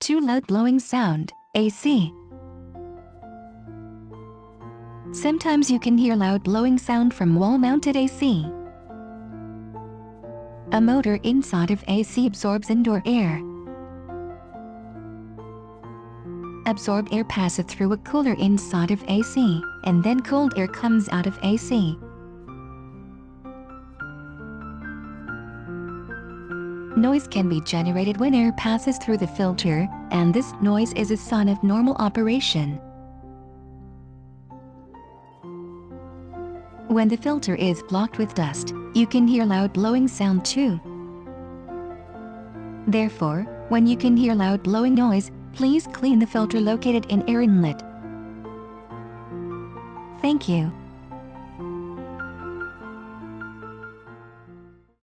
Too loud blowing sound, AC. Sometimes you can hear loud blowing sound from wall-mounted AC. A motor inside of AC absorbs indoor air. Absorbed air passes through a cooler inside of AC, and then cold air comes out of AC. Noise can be generated when air passes through the filter, and this noise is a sign of normal operation. When the filter is blocked with dust, you can hear loud blowing sound too. Therefore, when you can hear loud blowing noise, please clean the filter located in air inlet. Thank you.